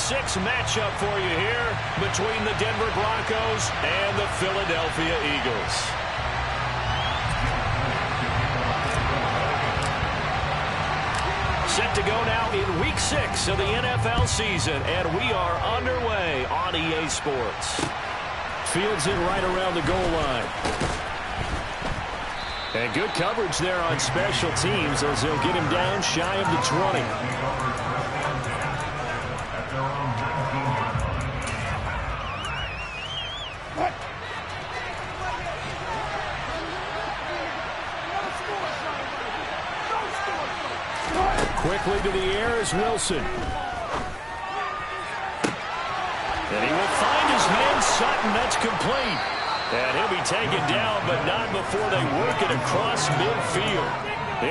6 matchup for you here between the Denver Broncos and the Philadelphia Eagles. Set to go now in Week 6 of the NFL season, and we are underway on EA Sports. Fields it right around the goal line. And good coverage there on special teams as they'll get him down shy of the 20. Quickly to the air is Wilson. And he will find his man Sutton. That's complete. And he'll be taken down, but not before they work it across midfield.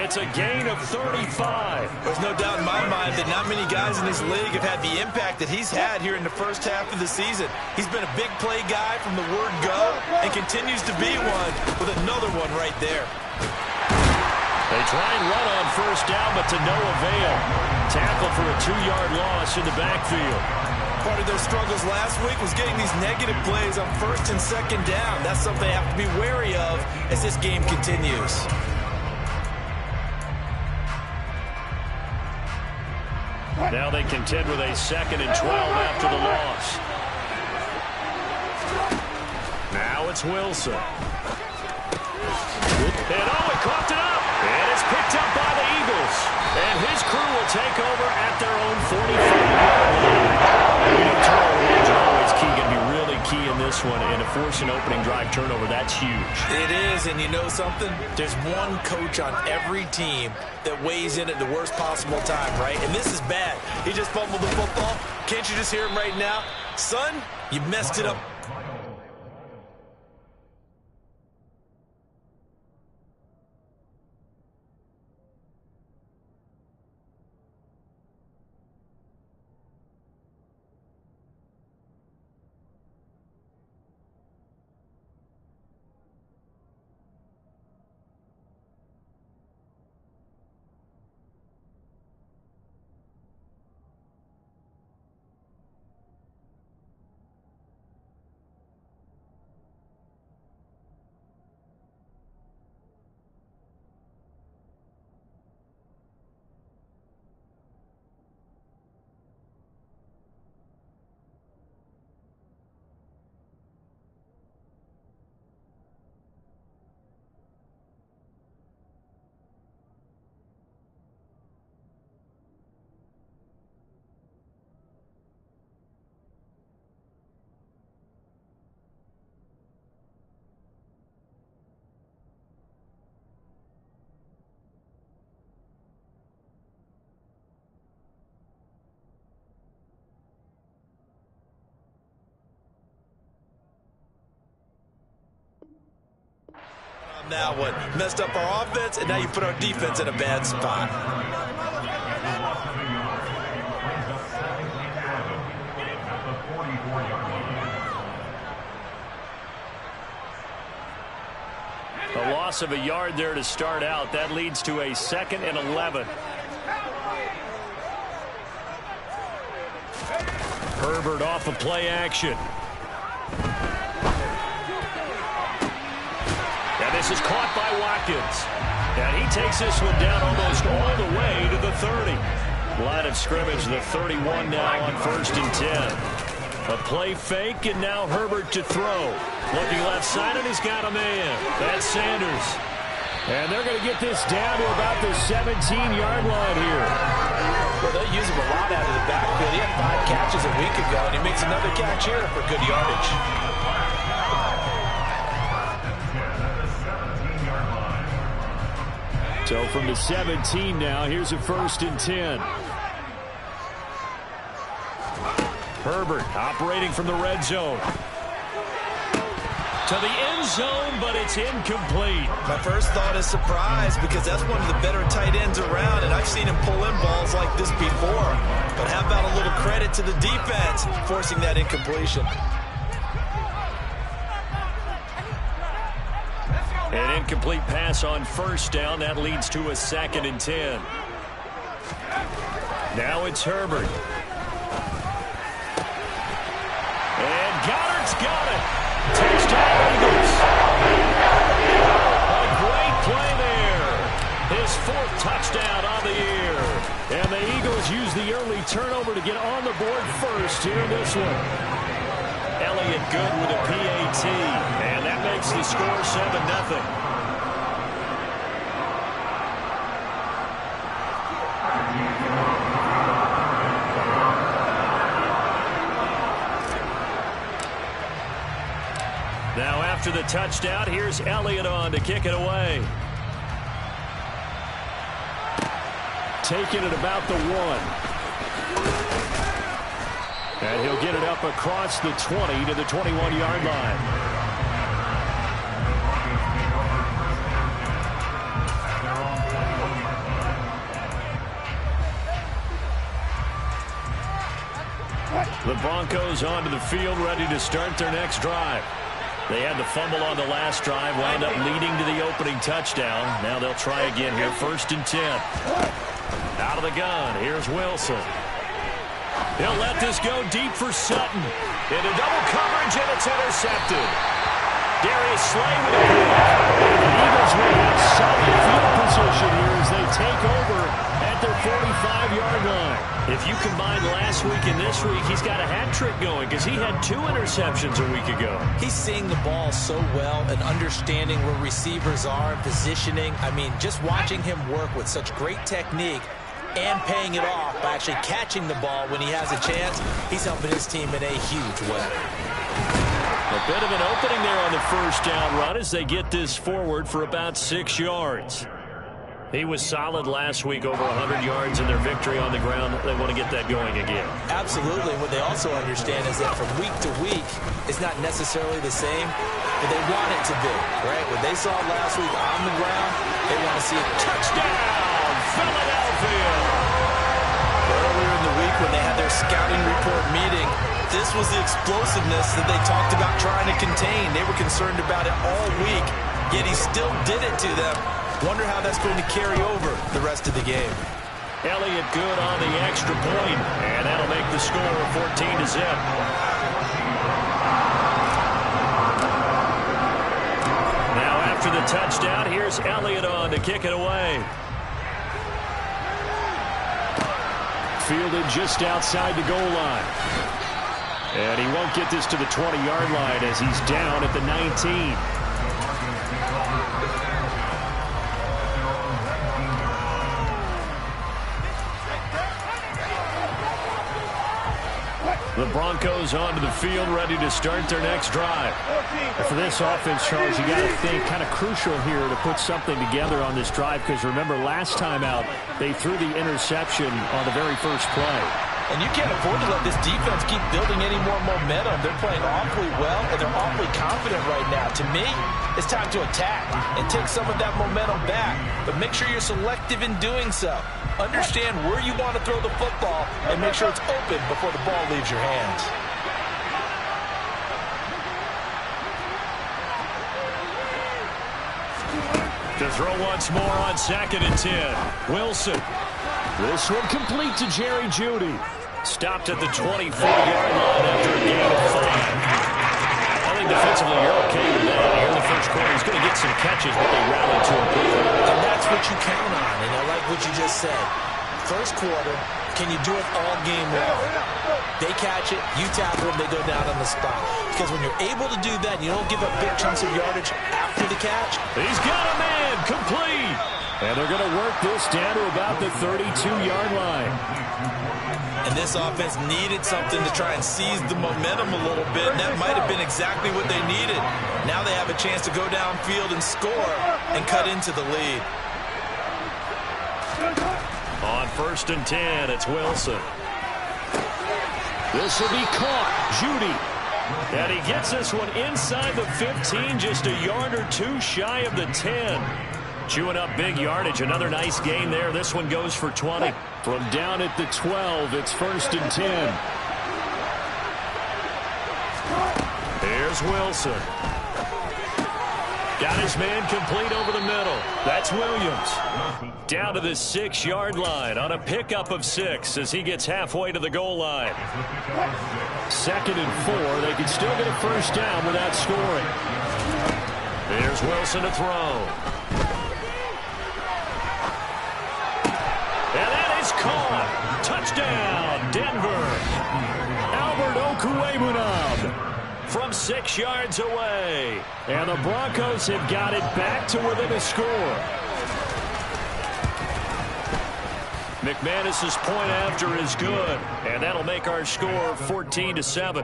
It's a gain of 35. There's no doubt in my mind that not many guys in this league have had the impact that he's had here in the first half of the season. He's been a big play guy from the word go and continues to be one with another one right there. They try and run on first down, but to no avail. Tackle for a 2-yard loss in the backfield. Part of their struggles last week was getting these negative plays on first and second down. That's something they have to be wary of as this game continues. Now they contend with a 2nd and 12 after the loss. Now it's Wilson. And he coughed it up. And it's picked up by the Eagles. And his crew will take over at their own 45-yard line. Turnovers are always key, going to be really key in this one. And to force an opening drive turnover, that's huge. It is, and you know something? There's one coach on every team that weighs in at the worst possible time, right? And this is bad. He just fumbled the football. Can't you just hear him right now? Son, you messed it up. Now what? Messed up our offense, and now you put our defense in a bad spot. A loss of a yard there to start out. That leads to a 2nd and 11. Herbert off of play action. This is caught by Watkins. And he takes this one down almost all the way to the 30. Line of scrimmage, the 31 now on 1st and 10. A play fake, and now Herbert to throw. Looking left side, and he's got a man. That's Sanders. And they're going to get this down to about the 17-yard line here. Well, they use him a lot out of the backfield. He had 5 catches a week ago, and he makes another catch here for good yardage. So from the 17 now, here's a 1st and 10. Herbert operating from the red zone. To the end zone, but it's incomplete. My first thought is surprise, because that's one of the better tight ends around, and I've seen him pull in balls like this before. But how about a little credit to the defense forcing that incompletion? An incomplete pass on 1st down. That leads to a 2nd and 10. Now it's Herbert. turnover to get on the board first here in this one. Elliott good with a PAT, and that makes the score 7-0. Now after the touchdown, here's Elliott on to kick it away. Taking it about the 1. And he'll get it up across the 20 to the 21-yard line. The Broncos onto the field, ready to start their next drive. They had the fumble on the last drive, wound up leading to the opening touchdown. Now they'll try again here, 1st and 10. Out of the gun, here's Wilson. He'll let this go deep for Sutton. Into double coverage, and it's intercepted. Darius Slay with a pick. The Eagles will have solid field position here as they take over at their 45-yard line. If you combine last week and this week, he's got a hat trick going because he had 2 interceptions a week ago. He's seeing the ball so well and understanding where receivers are and positioning. I mean, just watching him work with such great technique and paying it off by actually catching the ball when he has a chance, he's helping his team in a huge way. A bit of an opening there on the first down run as they get this forward for about 6 yards. He was solid last week, over 100 yards in their victory on the ground. They want to get that going again. Absolutely. What they also understand is that from week to week, it's not necessarily the same, but they want it to be, right? What they saw last week on the ground, they want to see a touchdown, Philadelphia. Earlier in the week when they had their scouting report meeting, this was the explosiveness that they talked about trying to contain. They were concerned about it all week, yet he still did it to them. Wonder how that's going to carry over the rest of the game. Elliott good on the extra point, and that'll make the score 14-0. Now after the touchdown, here's Elliott on to kick it away. Fielded just outside the goal line. And he won't get this to the 20-yard line as he's down at the 19. The Broncos onto the field, ready to start their next drive. For this offense, Charles, you got to think kind of crucial here to put something together on this drive, because remember last time out they threw the interception on the very first play. And you can't afford to let this defense keep building any more momentum. They're playing awfully well, and they're awfully confident right now. To me, it's time to attack and take some of that momentum back. But make sure you're selective in doing so. Understand where you want to throw the football and make sure it's open before the ball leaves your hands. To throw once more on 2nd and 10. Wilson. This one complete to Jerry Jeudy. Stopped at the 24-yard line after a gain of 5. I think defensively you're okay with that. Here in the first quarter, he's going to get some catches, but they rallied to improve. And that's what you count on, and I like what you just said. First quarter, can you do it all game long? They catch it, you tackle them, they go down on the spot. Because when you're able to do that, you don't give up big chunks of yardage after the catch. He's got a man, complete. And they're going to work this down to about the 32-yard line. And this offense needed something to try and seize the momentum a little bit, and that might have been exactly what they needed. Now they have a chance to go downfield and score and cut into the lead. On 1st and 10, it's Wilson. This will be caught. Jeudy. And he gets this one inside the 15, just a yard or two shy of the 10. Chewing up big yardage. Another nice gain there. This one goes for 20. From down at the 12, it's 1st and 10. Here's Wilson. Got his man complete over the middle. That's Williams. Down to the 6-yard line on a pickup of 6 as he gets halfway to the goal line. 2nd and 4. They can still get a first down without scoring. Here's Wilson to throw. And that is caught. Touchdown, Denver. Denver. Albert Okwuegbunam from 6 yards away. And the Broncos have got it back to within a score. McManus's point after is good, and that'll make our score 14-7.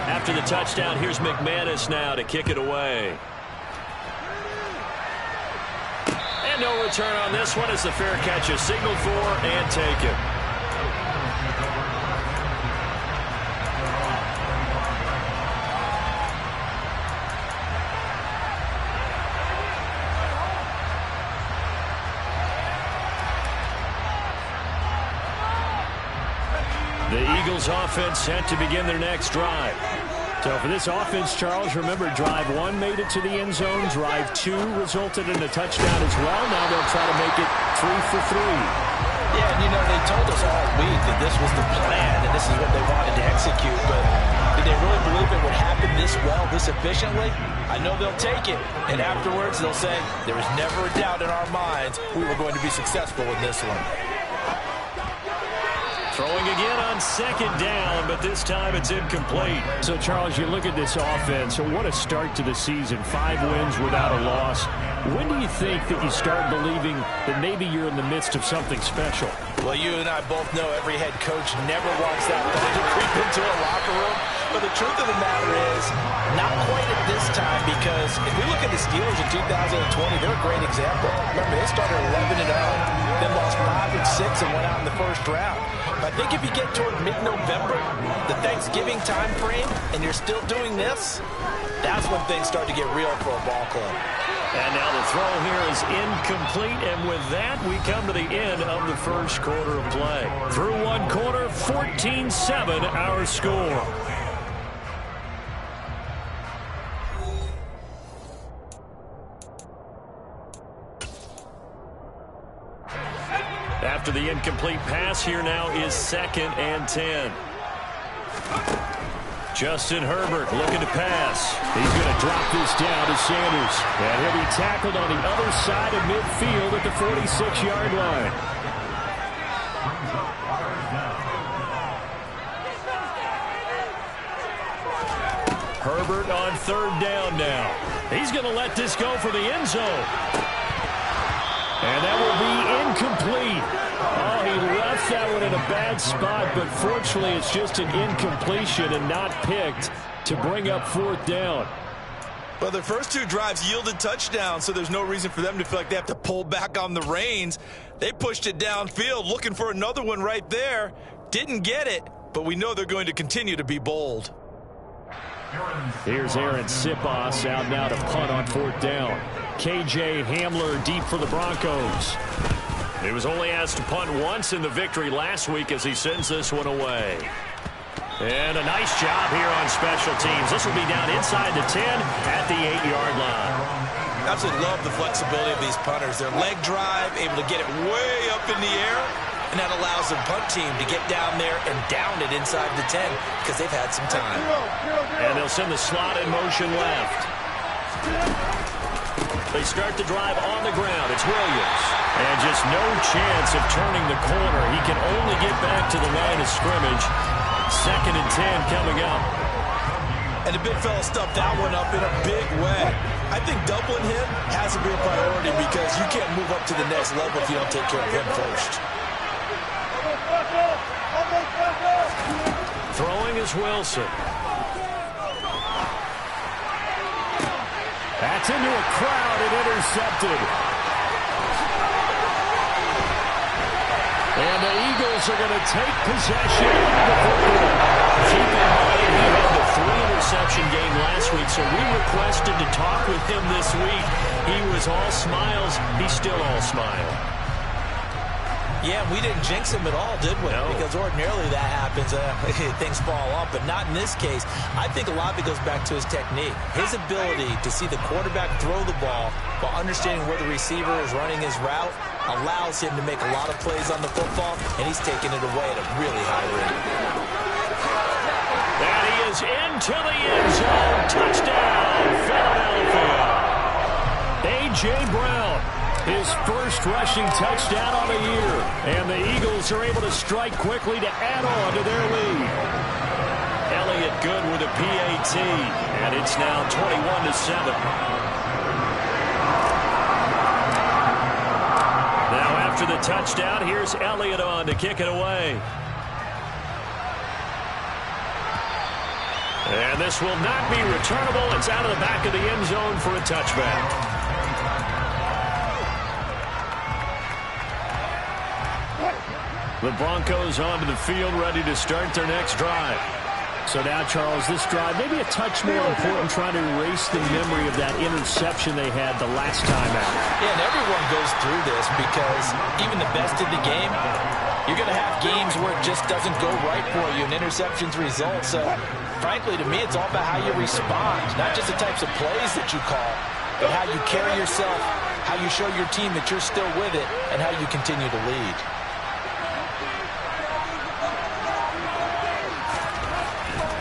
After the touchdown, here's McManus now to kick it away. And no return on this one as the fair catch is signaled for and taken. The Eagles offense set to begin their next drive. So for this offense, Charles, remember, drive 1 made it to the end zone. Drive 2 resulted in a touchdown as well. Now they'll try to make it 3 for 3. Yeah, and they told us all week that this was the plan and this is what they wanted to execute. But did they really believe it would happen this well, this efficiently? I know they'll take it, and afterwards they'll say, there was never a doubt in our minds we were going to be successful in this one. Throwing again on 2nd down, but this time it's incomplete. So, Charles, you look at this offense, what a start to the season. 5 wins without a loss. When do you think that you start believing that maybe you're in the midst of something special? Well, you and I both know every head coach never wants that ball to creep into a locker room. But the truth of the matter is, not quite at this time, because if we look at the Steelers in 2020, they're a great example. Remember, they started 11-0, then lost 5 and 6 and went out in the first round. But I think if you get toward mid-November, the Thanksgiving time frame, and you're still doing this, that's when things start to get real for a ball club. And now the throw here is incomplete, and with that, we come to the end of the first quarter of play. Through 1 quarter, 14-7 our score. After the incomplete pass, here now is 2nd and 10. Justin Herbert looking to pass. He's going to drop this down to Sanders. And he'll be tackled on the other side of midfield at the 46-yard line. Herbert on 3rd down now. He's going to let this go for the end zone. And that will be incomplete. Oh, he left that one in a bad spot, but fortunately it's just an incompletion and not picked to bring up 4th down. Well, their first 2 drives yielded touchdowns, so there's no reason for them to feel like they have to pull back on the reins. They pushed it downfield, looking for another one right there. Didn't get it, but we know they're going to continue to be bold. Here's Aaron Sipos out now to punt on 4th down. KJ Hamler deep for the Broncos. He was only asked to punt once in the victory last week as he sends this one away. And a nice job here on special teams. This will be down inside the 10 at the 8-yard line. I absolutely love the flexibility of these punters. Their leg drive, able to get it way up in the air, and that allows the punt team to get down there and down it inside the 10 because they've had some time. And they'll send the slot in motion left. They start the drive on the ground. It's Williams. And just no chance of turning the corner. He can only get back to the line of scrimmage. 2nd and 10 coming up. And the big fella stuffed that one up in a big way. I think doubling him has to be a priority because you can't move up to the next level if you don't take care of him first. Throwing is Wilson. That's into a crowd and intercepted. And the Eagles are going to take possession of the football. Keep in mind, he had the 3-interception game last week, so we requested to talk with him this week. He was all smiles. He's still all smile. Yeah, we didn't jinx him at all, did we? No. Because ordinarily that happens. Things fall off, but not in this case. I think a lot of it goes back to his technique. His ability to see the quarterback throw the ball while understanding where the receiver is running his route allows him to make a lot of plays on the football, and he's taking it away at a really high rate. And he is into the end zone. Touchdown, Philadelphia. A.J. Brown. His first rushing touchdown on the year. And the Eagles are able to strike quickly to add on to their lead. Elliott good with a PAT. And it's now 21-7. Now after the touchdown, here's Elliott on to kick it away. And this will not be returnable. It's out of the back of the end zone for a touchback. The Broncos onto the field, ready to start their next drive. So now, Charles, this drive maybe a touch more important, trying to erase the memory of that interception they had the last time out. Yeah, and everyone goes through this because even the best in the game, you're going to have games where it just doesn't go right for you, and interceptions result. So, frankly, to me, it's all about how you respond, not just the types of plays that you call, but how you carry yourself, how you show your team that you're still with it, and how you continue to lead.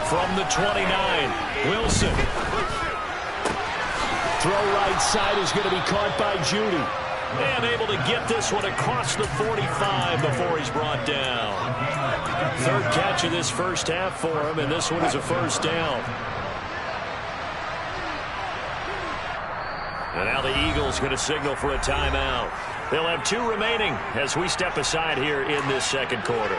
From the 29, Wilson. Throw right side is going to be caught by Judy. And able to get this one across the 45 before he's brought down. Third catch of this first half for him, and this one is a first down. And now the Eagles going to signal for a timeout. They'll have 2 remaining as we step aside here in this second quarter.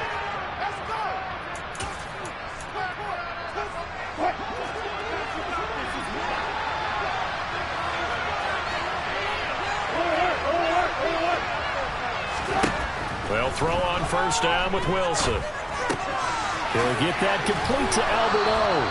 They'll throw on first down with Wilson. He'll get that complete to Alberto.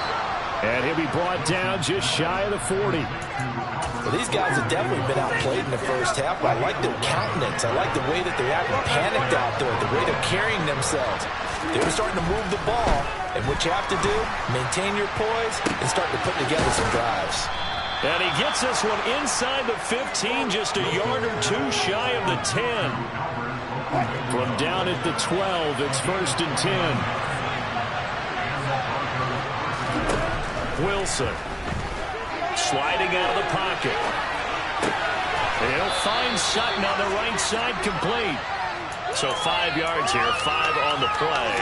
And he'll be brought down just shy of the 40. Well, these guys have definitely been outplayed in the first half, but I like their countenance. I like the way that they haven't panicked out there, the way they're carrying themselves. They're starting to move the ball, and what you have to do, maintain your poise and start to put together some drives. And he gets this one inside the 15, just a yard or 2 shy of the 10. From down at the 12, it's first and 10. Wilson sliding out of the pocket. He'll find Sutton on the right side, complete. So 5 yards here, 5 on the play.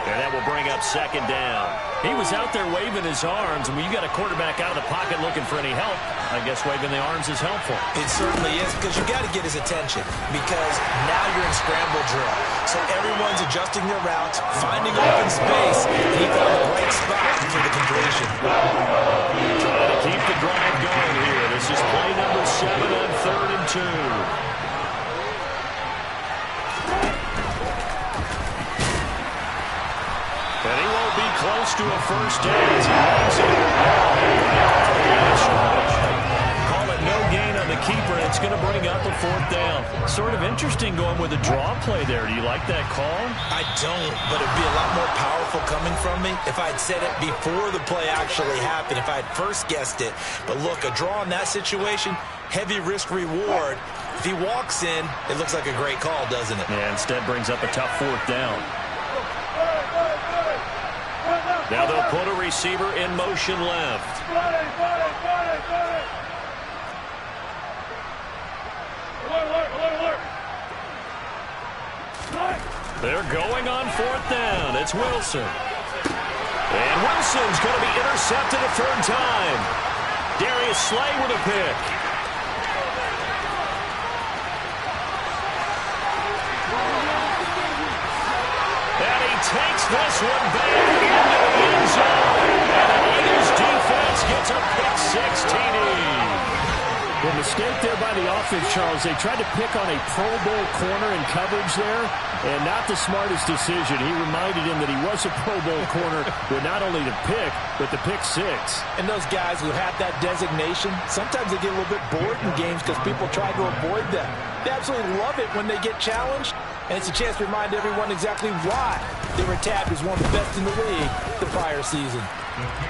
And that will bring up second down. He was out there waving his arms, and when you got a quarterback out of the pocket looking for any help, I guess waving the arms is helpful. It certainly is, because you got to get his attention, because now you're in scramble drill. So everyone's adjusting their routes, finding open space, and he found the right spot for the completion. Trying to keep the drive going here. This is play number 7 on 3rd and 2. And he won't be close to a first down as he runs it. Call it no gain on the keeper, and it's going to bring up a 4th down. Sort of interesting going with a draw play there. Do you like that call? I don't, but it would be a lot more powerful coming from me if I'd said it before the play actually happened, if I had first guessed it. But look, a draw in that situation, heavy risk reward. If he walks in, it looks like a great call, doesn't it? Yeah, instead brings up a tough 4th down. Now they'll put a receiver in motion left. They're going on 4th down. It's Wilson. And Wilson's going to be intercepted a 3rd time. Darius Slay with a pick. And he takes this one back into the end zone. And the Eagles defense gets a pick 6 TD. The mistake there by the offense, Charles, they tried to pick on a Pro Bowl corner in coverage there, and not the smartest decision. He reminded him that he was a Pro Bowl corner with not only the pick, but the pick 6. And those guys who have that designation, sometimes they get a little bit bored in games because people try to avoid them. They absolutely love it when they get challenged, and it's a chance to remind everyone exactly why they were tabbed as one of the best in the league the prior season.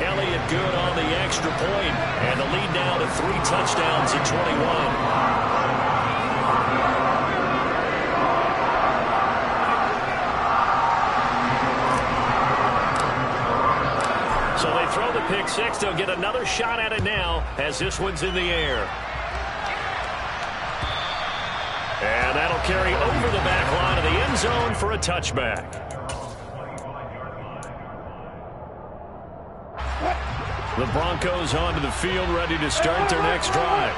Elliott good on the extra point, and the lead now to 3 touchdowns at 21. So they throw the pick 6. They'll get another shot at it now as this one's in the air. carry over the back line of the end zone for a touchback. The Broncos onto the field, ready to start their next drive.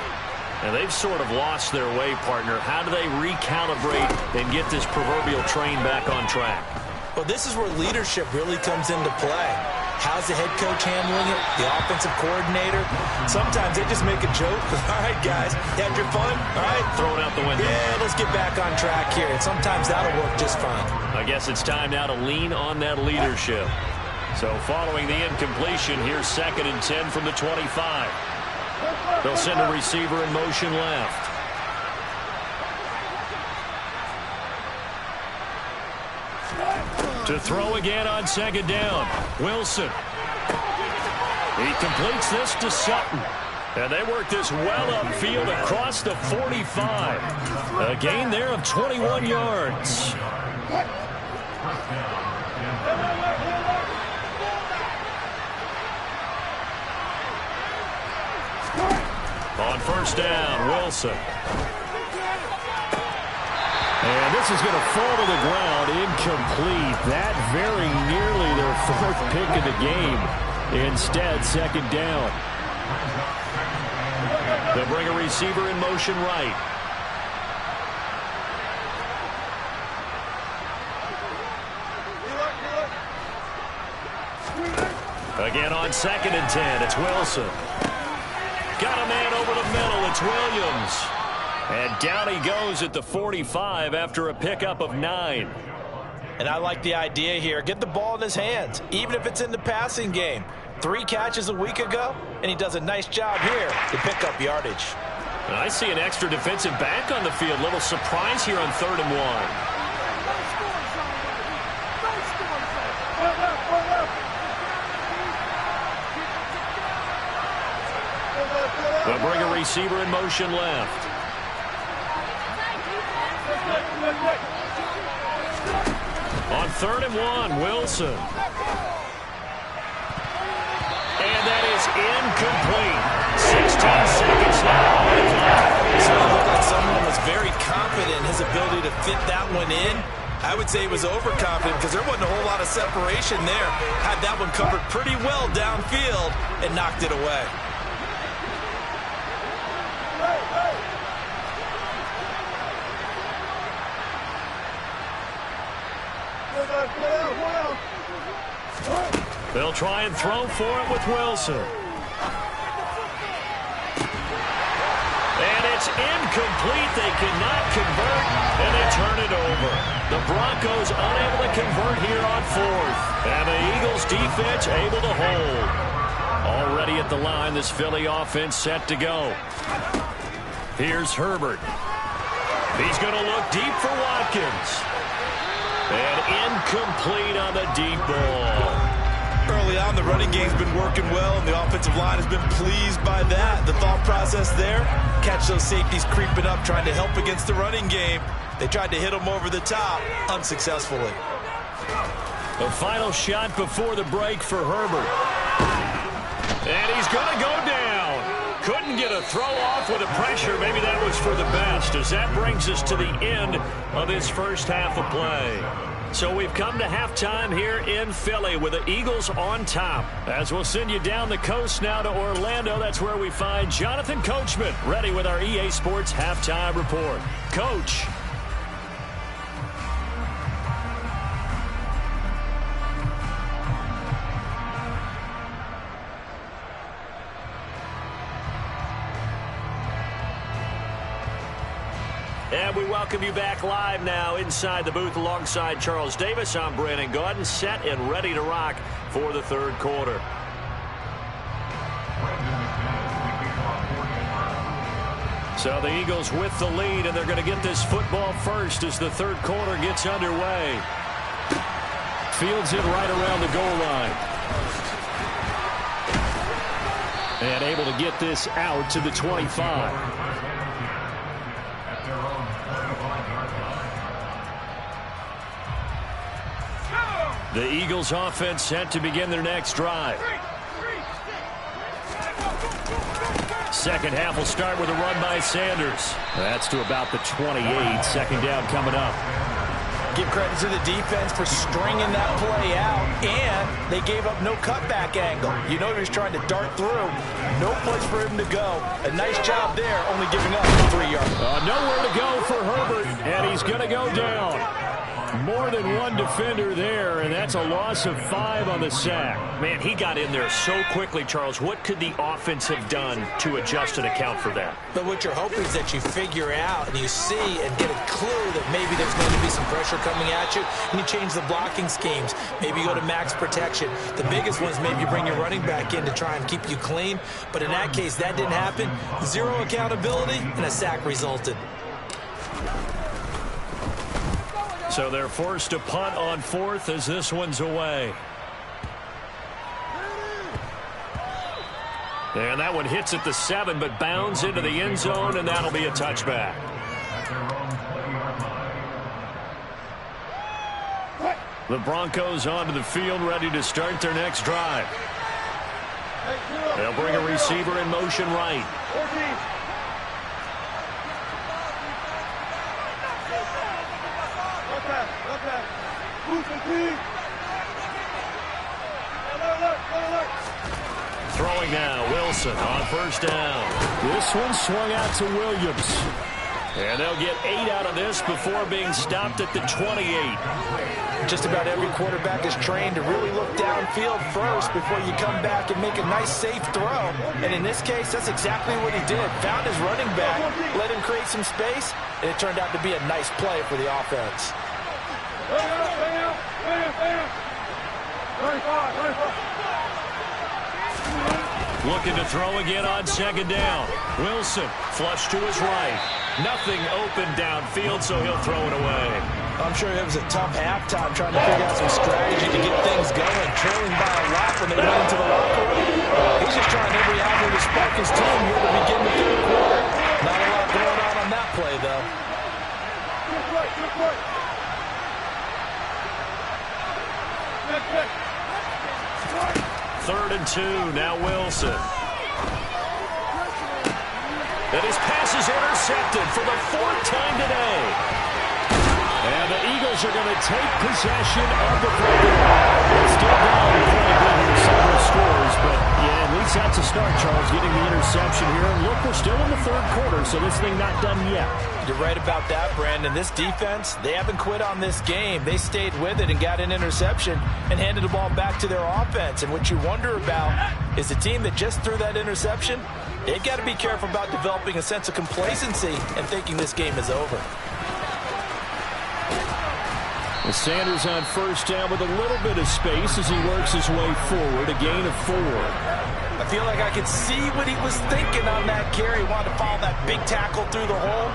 And they've sort of lost their way, partner. How do they recalibrate and get this proverbial train back on track? Well, this is where leadership really comes into play. How's the head coach handling it? The offensive coordinator? Sometimes they just make a joke. All right, guys, you had your fun? All right. Throw it out the window. Yeah, let's get back on track here. And sometimes that'll work just fine. I guess it's time now to lean on that leadership. So following the incompletion, here's 2nd and 10 from the 25. They'll send a receiver in motion left. To throw again on 2nd down. Wilson. He completes this to Sutton. And they work this well upfield across the 45. A gain there of 21 yards. On 1st down, Wilson. And this is going to fall to the ground, incomplete. That very nearly their 4th pick of the game. Instead, 2nd down. They'll bring a receiver in motion right. Again on 2nd and 10, it's Wilson. Got a man over the middle, it's Williams. And down he goes at the 45 after a pickup of 9. And I like the idea here. Get the ball in his hands, even if it's in the passing game. 3 catches a week ago, and he does a nice job here to pick up yardage. And I see an extra defensive back on the field. Little surprise here on 3rd and 1. They'll bring a receiver in motion left. On 3rd and 1, Wilson. And that is incomplete. 16 seconds now on the clock. So it looked like someone was very confident in his ability to fit that one in. I would say he was overconfident because there wasn't a whole lot of separation there. Had that one covered pretty well downfield and knocked it away. They'll try and throw for it with Wilson. And it's incomplete. They cannot convert, and they turn it over. The Broncos unable to convert here on 4th. And the Eagles defense able to hold. Already at the line, this Philly offense set to go. Here's Herbert. He's going to look deep for Watkins. And incomplete on the deep ball. Early on, the running game's been working well, and the offensive line has been pleased by that. The thought process there, catch those safeties creeping up, trying to help against the running game. They tried to hit them over the top, unsuccessfully. The final shot before the break for Herbert. And he's going to go down. Couldn't get a throw off with the pressure. Maybe that was for the best, as that brings us to the end of this first half of play. So we've come to halftime here in Philly with the Eagles on top. As we'll send you down the coast now to Orlando, that's where we find Jonathan Coachman ready with our EA Sports Halftime Report. Coach. And we welcome you back live now inside the booth alongside Charles Davis. I'm Brandon Gaudin, set and ready to rock for the 3rd quarter. So the Eagles with the lead, and they're going to get this football first as the 3rd quarter gets underway. Fields it right around the goal line. And able to get this out to the 25. The Eagles offense set to begin their next drive. Second half will start with a run by Sanders. That's to about the 28. Second down coming up. Give credit to the defense for stringing that play out, and they gave up no cutback angle. You know he was trying to dart through. No place for him to go. A nice job there, only giving up 3 yards. Nowhere to go for Herbert, and he's going to go down. More than one defender there, and that's a loss of 5 on the sack. Man, he got in there so quickly, Charles. What could the offense have done to adjust and account for that? But what you're hoping is that you figure out and you see and get a clue that maybe there's going to be some pressure coming at you, and you change the blocking schemes. Maybe you go to max protection. The biggest one is maybe you bring your running back in to try and keep you clean. But in that case, that didn't happen. 0 accountability, and a sack resulted. So they're forced to punt on 4th as this one's away. And that one hits at the 7, but bounds into the end zone, and that'll be a touchback. The Broncos onto the field, ready to start their next drive. They'll bring a receiver in motion right. Throwing now, Wilson on first down. This one swung out to Williams. And they'll get 8 out of this before being stopped at the 28. Just about every quarterback is trained to really look downfield first before you come back and make a nice, safe throw. And in this case, that's exactly what he did. Found his running back, let him create some space, and it turned out to be a nice play for the offense. Looking to throw again on second down. Wilson flush to his right. Nothing open downfield, so he'll throw it away. I'm sure it was a tough halftime trying to figure out some strategy to get things going, trailing by a lot when they went into the locker room. He's just trying every avenue to spark his team here to begin the third quarter. Not a lot going on that play, though. Third and 2, now Wilson. And his pass is intercepted for the 4th time today. And the Eagles are going to take possession of the football. They're still down in several scores, but yeah, at least that's a start, Charles, getting the interception here. And look, we're still in the third quarter, so this thing not done yet. You're right about that, Brandon. This defense, they haven't quit on this game. They stayed with it and got an interception and handed the ball back to their offense. And what you wonder about is the team that just threw that interception, they've got to be careful about developing a sense of complacency and thinking this game is over. Well, Sanders on first down with a little bit of space as he works his way forward, a gain of 4. I feel like I could see what he was thinking on that carry. He wanted to follow that big tackle through the hole.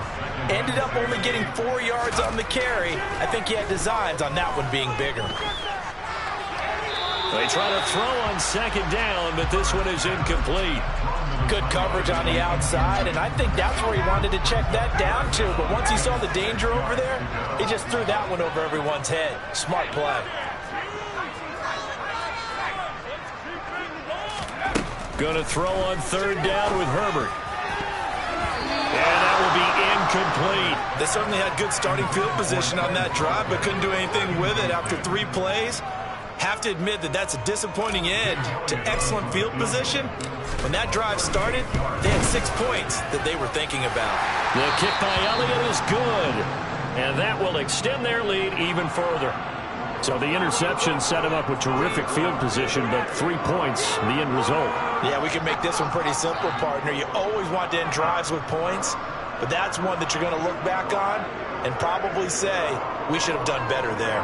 Ended up only getting 4 yards on the carry. I think he had designs on that one being bigger. They try to throw on second down, but this one is incomplete. Good coverage on the outside, and I think that's where he wanted to check that down to. But once he saw the danger over there, he just threw that one over everyone's head. Smart play. Going to throw on third down with Herbert. And that will be incomplete. They certainly had good starting field position on that drive, but couldn't do anything with it after 3 plays. Have to admit that that's a disappointing end to excellent field position. When that drive started, they had 6 points that they were thinking about. The kick by Elliott is good, and that will extend their lead even further. So the interception set him up with terrific field position, but 3 points, the end result. Yeah, we can make this one pretty simple, partner. You always want to end drives with points, but that's one that you're going to look back on and probably say, we should have done better there.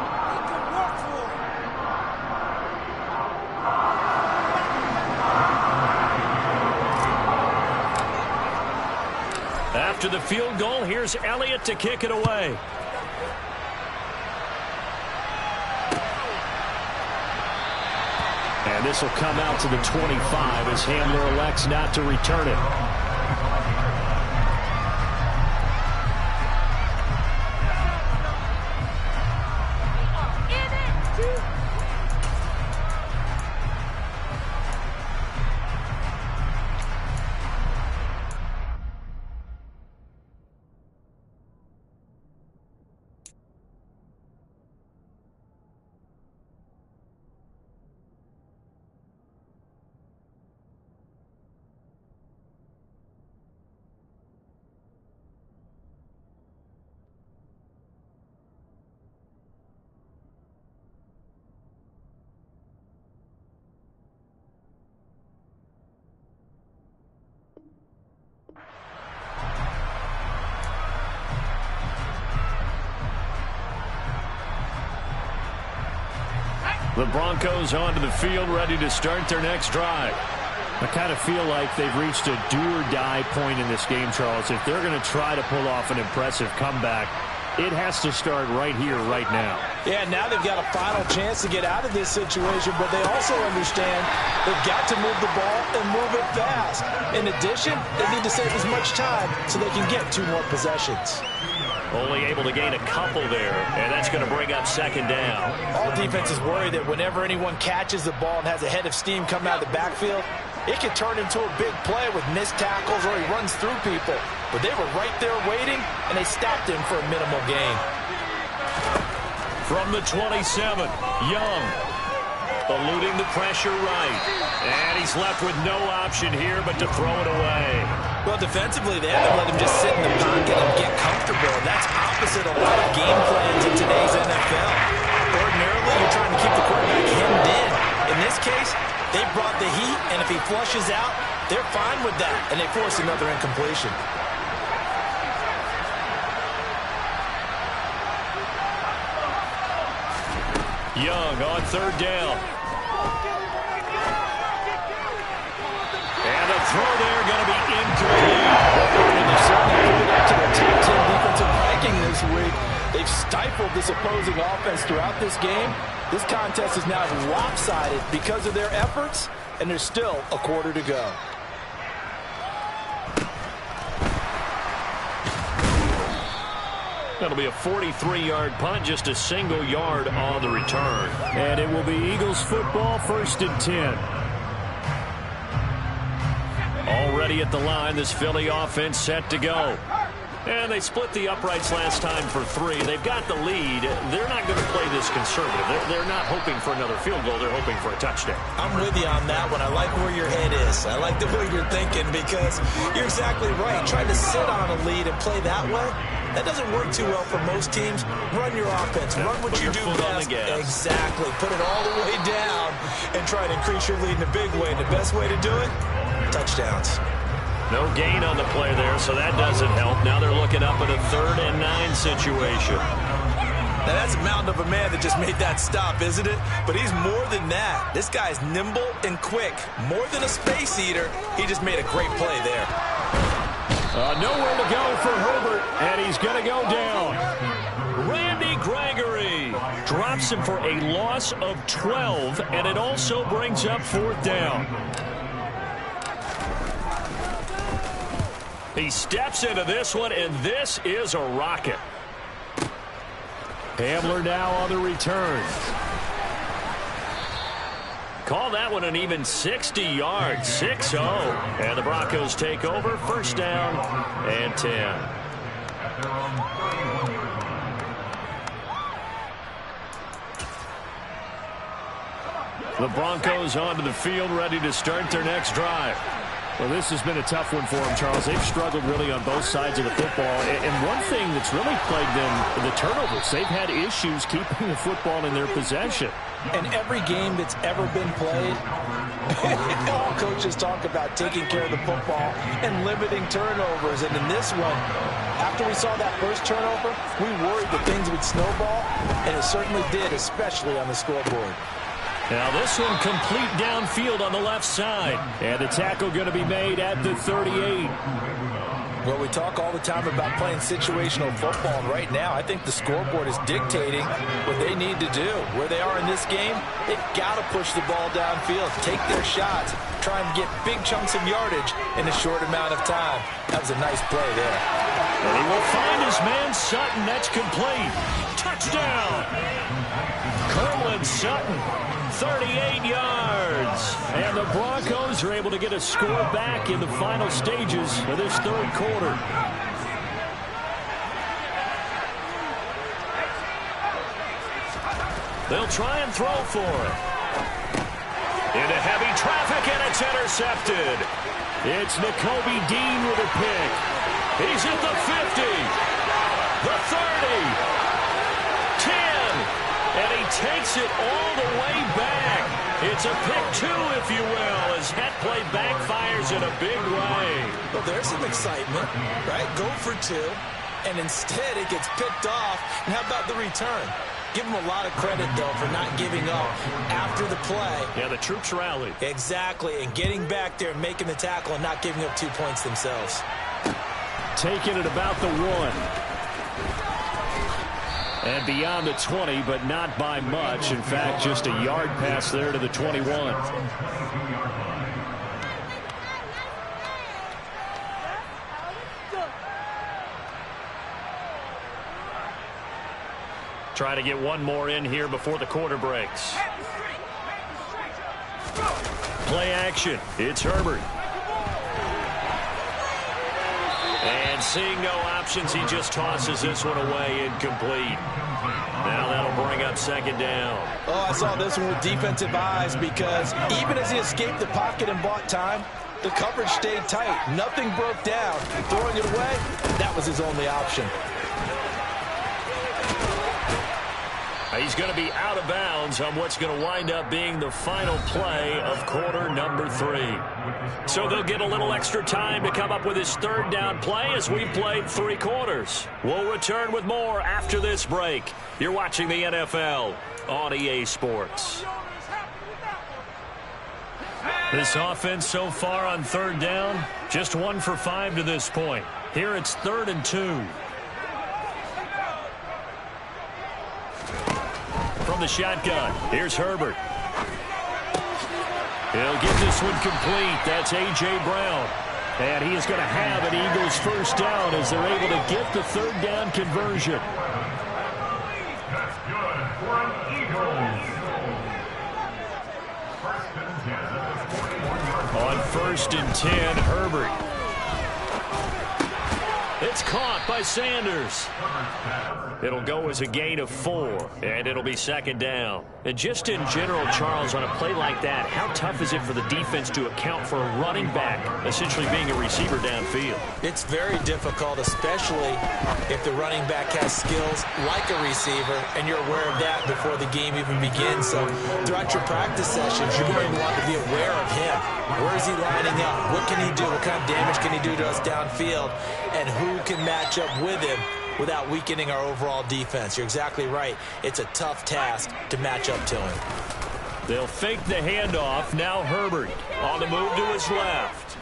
After the field goal, here's Elliott to kick it away. And this will come out to the 25 as Hamler elects not to return it. The Broncos onto the field, ready to start their next drive. I kind of feel like they've reached a do-or-die point in this game, Charles. If they're going to try to pull off an impressive comeback, it has to start right here, right now. Yeah, now they've got a final chance to get out of this situation, but they also understand they've got to move the ball and move it fast. In addition, they need to save as much time so they can get 2 more possessions. Only able to gain a couple there, and that's going to bring up second down. All defenses worry that whenever anyone catches the ball and has a head of steam coming out of the backfield, it can turn into a big play with missed tackles or he runs through people. But they were right there waiting, and they stopped him for a minimal gain. From the 27, Young eluding the pressure right. And he's left with no option here but to throw it away. Well, defensively, they haven't let him just sit in the pocket and get comfortable. That's opposite a lot of game plans in today's NFL. Ordinarily, you're trying to keep the quarterback hemmed in. In this case, they brought the heat, and if he flushes out, they're fine with that, and they force another incompletion. Young on third down. And a throw there going to be incomplete. And they're certainly moving up to the top 10 defensive ranking this week. They've stifled this opposing offense throughout this game. This contest is now lopsided because of their efforts, and there's still a quarter to go. That'll be a 43-yard punt, just a single yard on the return. And it will be Eagles football, 1st and 10. Already at the line, this Philly offense set to go. And they split the uprights last time for 3. They've got the lead. They're not going to play this conservative. They're not hoping for another field goal. They're hoping for a touchdown. I'm with you on that one. I like where your head is. I like the way you're thinking because you're exactly right. Trying to sit on a lead and play that way, that doesn't work too well for most teams. Run your offense. Run what you do best. Exactly. Put it all the way down and try to increase your lead in a big way. And the best way to do it, touchdowns. No gain on the play there, so that doesn't help. Now they're looking up at a 3rd and 9 situation. Now that's a mountain of a man that just made that stop, isn't it? But he's more than that. This guy's nimble and quick. More than a space eater, he just made a great play there. Nowhere to go for Herbert, and he's going to go down. Randy Gregory drops him for a loss of 12, and it also brings up 4th down. He steps into this one, and this is a rocket. Hamler now on the return. Call that one an even 60 yards, 6-0. And the Broncos take over, 1st down and 10. The Broncos onto the field, ready to start their next drive. Well, this has been a tough one for them, Charles. They've struggled really on both sides of the football. And one thing that's really plagued them, the turnovers. They've had issues keeping the football in their possession. In every game that's ever been played, all coaches talk about taking care of the football and limiting turnovers. And in this one, after we saw that first turnover, we worried that things would snowball, and it certainly did, especially on the scoreboard. Now this one complete downfield on the left side. And the tackle going to be made at the 38. Well, we talk all the time about playing situational football, and right now I think the scoreboard is dictating what they need to do. Where they are in this game, they've got to push the ball downfield, take their shots, try and get big chunks of yardage in a short amount of time. That was a nice play there. And he will find his man Sutton. That's complete. Touchdown! Cortland Sutton. 38 yards. And the Broncos are able to get a score back in the final stages of this 3rd quarter. They'll try and throw for it. Into heavy traffic, and it's intercepted. It's Nakobe Dean with a pick. He's at the 50, the 30, 10, and he takes it all the way back. It's a pick 2, if you will, as that play backfires in a big way. Well, there's some excitement, right? Go for 2, and instead it gets picked off. And how about the return? Give him a lot of credit, though, for not giving up after the play. Yeah, the troops rallied. Exactly, and getting back there and making the tackle and not giving up 2 points themselves. Taking it about the 1. And beyond the 20, but not by much. In fact, just a yard pass there to the 21. Try to get one more in here before the quarter breaks. Play action. It's Herbert. And seeing no options, he just tosses this one away incomplete. Now that'll bring up second down. Oh, I saw this one with defensive eyes because even as he escaped the pocket and bought time, the coverage stayed tight. Nothing broke down. Throwing it away, that was his only option. He's going to be out of bounds on what's going to wind up being the final play of quarter number 3. So they'll get a little extra time to come up with his third down play as we've played 3 quarters. We'll return with more after this break. You're watching the NFL on EA Sports. This offense so far on third down, just 1 for 5 to this point. Here it's 3rd and 2. From the shotgun, here's Herbert. He'll get this one complete. That's A.J. Brown. And he is going to have an Eagles first down as they're able to get the third down conversion. That's good for an Eagles. On 1st and 10, Herbert. It's caught by Sanders. It'll go as a gain of 4, and it'll be second down. And just in general, Charles, on a play like that, how tough is it for the defense to account for a running back essentially being a receiver downfield? It's very difficult, especially if the running back has skills like a receiver, and you're aware of that before the game even begins. So throughout your practice sessions, you're going to want to be aware of him. Where is he lining up? What can he do? What kind of damage can he do to us downfield? And who can match up with him without weakening our overall defense? You're exactly right. It's a tough task to match up to him. They'll fake the handoff. Now Herbert on the move to his left.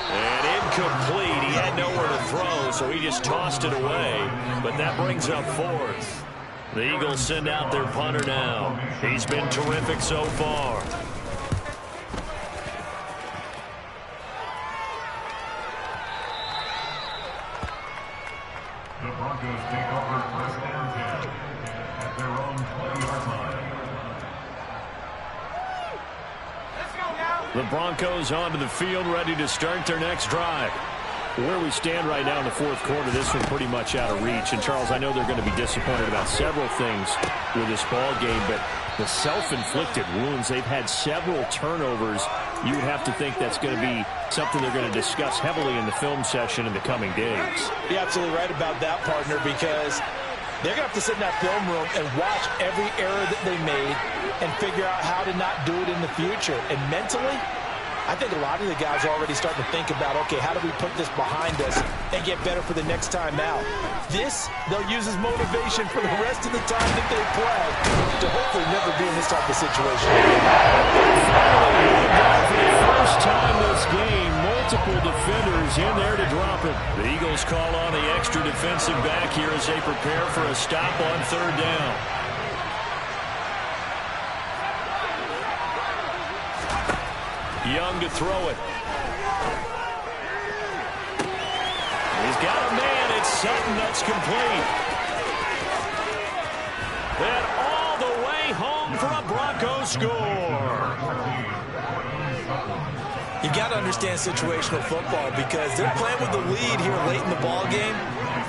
And incomplete. He had nowhere to throw, so he just tossed it away. But that brings up 4th. The Eagles send out their punter now. He's been terrific so far. The Broncos take over 1st and 10 at their own 20-yard line. The Broncos onto the field, ready to start their next drive. Where we stand right now in the 4th quarter, this one's pretty much out of reach. And, Charles, I know they're going to be disappointed about several things with this ball game, but the self-inflicted wounds, they've had several turnovers. You would have to think that's going to be something they're going to discuss heavily in the film session in the coming days. You're absolutely right about that, partner, because they're going to have to sit in that film room and watch every error that they made and figure out how to not do it in the future. And mentally, I think a lot of the guys are already starting to think about, okay, how do we put this behind us and get better for the next time out? This, they'll use as motivation for the rest of the time that they play to hopefully never be in this type of situation. For the first time this game, multiple defenders in there to drop it. The Eagles call on the extra defensive back here as they prepare for a stop on 3rd down. Young to throw it. He's got a man. It's Sutton. That's complete. And all the way home for a Broncos score. You got to understand situational football because they're playing with the lead here late in the ball game.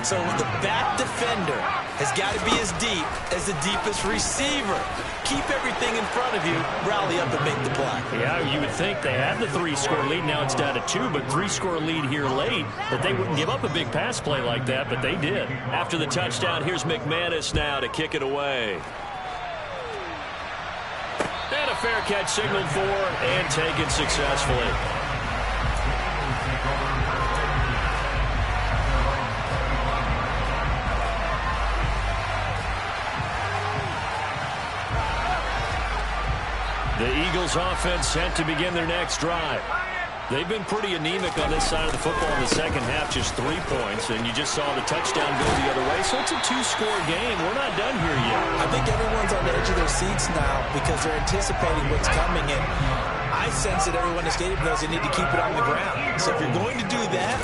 So the back defender has got to be as deep as the deepest receiver. Keep everything in front of you, rally up and make the play. Yeah, you would think they had the 3-score lead. Now it's down to 2, but 3-score lead here late, that they wouldn't give up a big pass play like that, but they did. After the touchdown, here's McManus now to kick it away. And a fair catch signaled for and taken successfully. The Eagles offense set to begin their next drive. They've been pretty anemic on this side of the football in the second half, just 3 points, and you just saw the touchdown go the other way. So it's a 2-score game. We're not done here yet. I think everyone's on the edge of their seats now because they're anticipating what's coming, and I sense that everyone in the stadium knows they need to keep it on the ground. So if you're going to do that,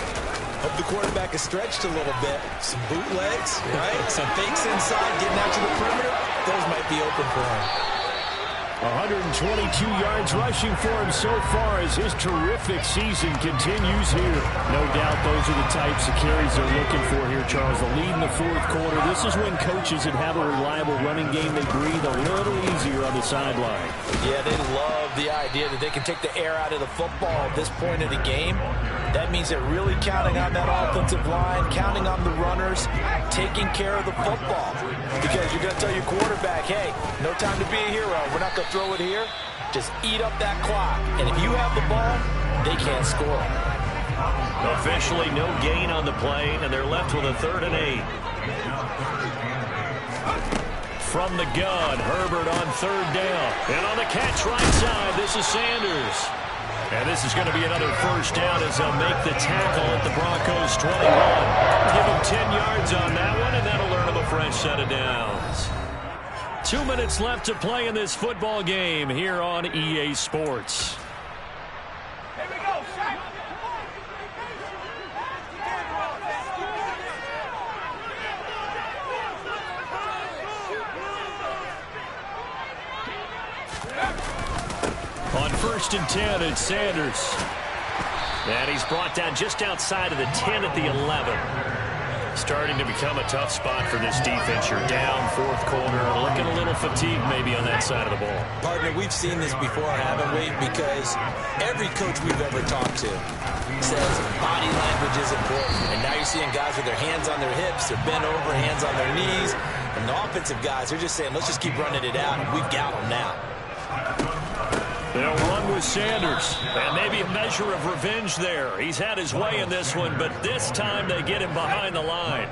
hope the quarterback is stretched a little bit. Some bootlegs, right? Some fakes inside, getting out to the perimeter. Those might be open for him. 122 yards rushing for him so far as his terrific season continues here. No doubt those are the types of carries they're looking for here, Charles. The lead in the fourth quarter. This is when coaches that have a reliable running game, they breathe a little easier on the sideline. Yeah, they love the idea that they can take the air out of the football at this point of the game. That means they're really counting on that offensive line, counting on the runners, taking care of the football. Because you're going to tell your quarterback, hey, no time to be a hero. We're not going to throw it here. Just eat up that clock. And if you have the ball, they can't score. Officially no gain on the play, and they're left with a 3rd and 8. From the gun, Herbert on 3rd down. And on the catch right side, this is Sanders. And this is going to be another first down as they'll make the tackle at the Broncos 21. Give them 10 yards on that one, and that'll earn them a fresh set of downs. 2 minutes left to play in this football game here on EA Sports. Here we go, Shaq. On 1st and 10, it's Sanders. And he's brought down just outside of the 10 at the 11. Starting to become a tough spot for this defense. You're down, 4th quarter, looking a little fatigued maybe on that side of the ball. Partner, we've seen this before, haven't we? Because every coach we've ever talked to says body language is important. And now you're seeing guys with their hands on their hips, they're bent over, hands on their knees. And the offensive guys, they're just saying, let's just keep running it out, and we've got them now. They'll run with Sanders, and maybe a measure of revenge there. He's had his way in this one, but this time they get him behind the line.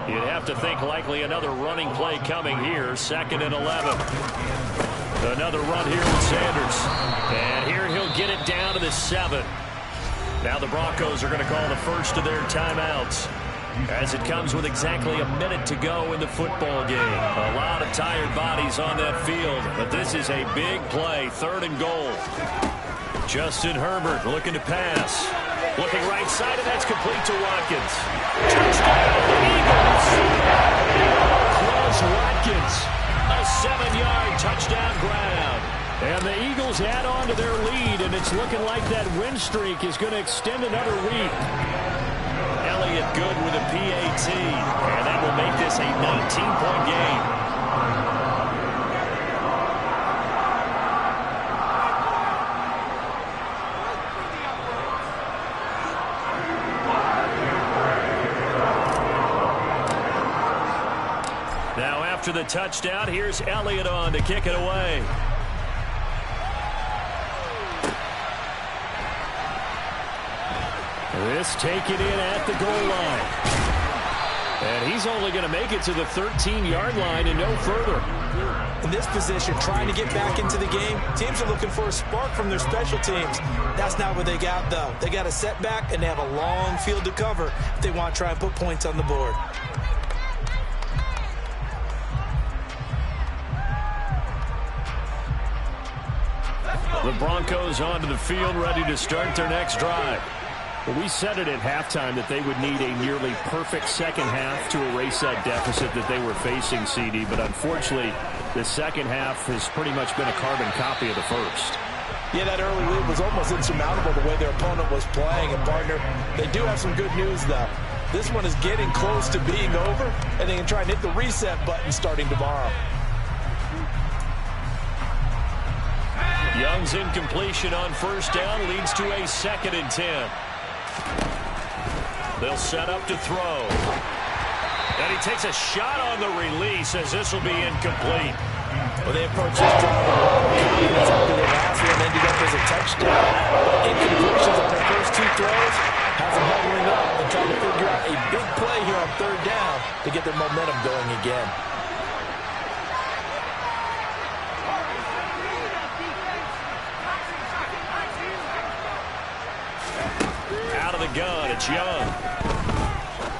You'd have to think likely another running play coming here, 2nd and 11. Another run here with Sanders, and here he'll get it down to the 7. Now the Broncos are going to call the first of their timeouts, as it comes with exactly a minute to go in the football game. A lot of tired bodies on that field, but this is a big play, 3rd and goal. Justin Herbert looking to pass. Looking right side, and that's complete to Watkins. Touchdown, Eagles! Quez Watkins, a 7-yard touchdown grab. And the Eagles add on to their lead, and it's looking like that win streak is going to extend another week. Elliott good with a PAT, and that will make this a 19-point game. Now after the touchdown, here's Elliott on to kick it away. This taken in at the goal line. And he's only going to make it to the 13-yard line and no further. In this position, trying to get back into the game, teams are looking for a spark from their special teams. That's not what they got, though. They got a setback, and they have a long field to cover if they want to try and put points on the board. The Broncos onto the field, ready to start their next drive. Well, we said it at halftime that they would need a nearly perfect second half to erase that deficit that they were facing, CD. But unfortunately, the second half has pretty much been a carbon copy of the first. Yeah, that early lead was almost insurmountable the way their opponent was playing. And, partner, they do have some good news, though. This one is getting close to being over, and they can try and hit the reset button starting tomorrow. Young's incompletion on 1st down leads to a 2nd and 10. They'll set up to throw. And he takes a shot on the release as this will be incomplete. Well, they approach this drive with a lot of confidence after their last one ended up as a touchdown. But incompletions on their first 2 throws has them huddling up and trying to figure out a big play here on 3rd down to get their momentum going again. the gun. It's Young.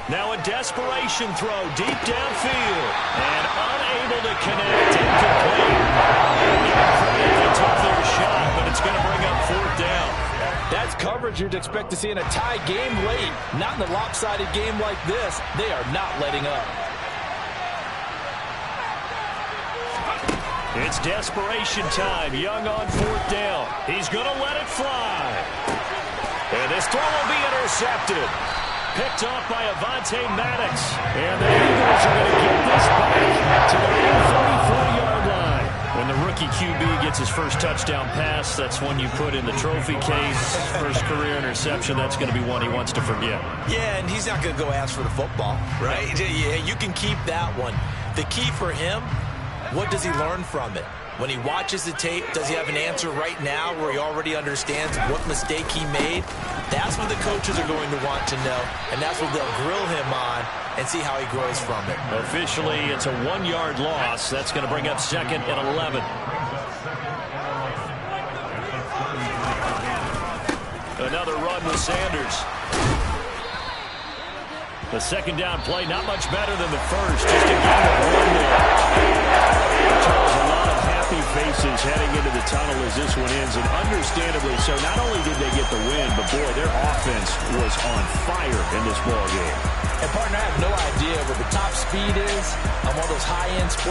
Now a desperation throw deep downfield. And unable to connect. Incomplete. They took their shot, but it's going to bring up 4th down. That's coverage you'd expect to see in a tie game late. Not in a lopsided game like this. They are not letting up. It's desperation time. Young on 4th down. He's going to let it fly. And this throw will be intercepted. Picked off by Avonte Maddox. And the Eagles are going to get this back to their own 34-yard line. When the rookie QB gets his first touchdown pass, that's one you put in the trophy case. First career interception, that's going to be one he wants to forget. Yeah, and he's not going to go ask for the football, right? Yeah, you can keep that one. The key for him, what does he learn from it? When he watches the tape, does he have an answer right now where he already understands what mistake he made? That's what the coaches are going to want to know, and that's what they'll grill him on and see how he grows from it. Officially, it's a 1-yard loss. That's going to bring up 2nd and 11. Another run with Sanders. The 2nd down play, not much better than the first. Just a game of 1 there. Charles, a lot of happy faces heading into the tunnel as this one ends, and understandably so. Not only did they get the win, but boy, their offense was on fire in this ball game. And partner, I have no idea what the top speed is on one of those high-end sports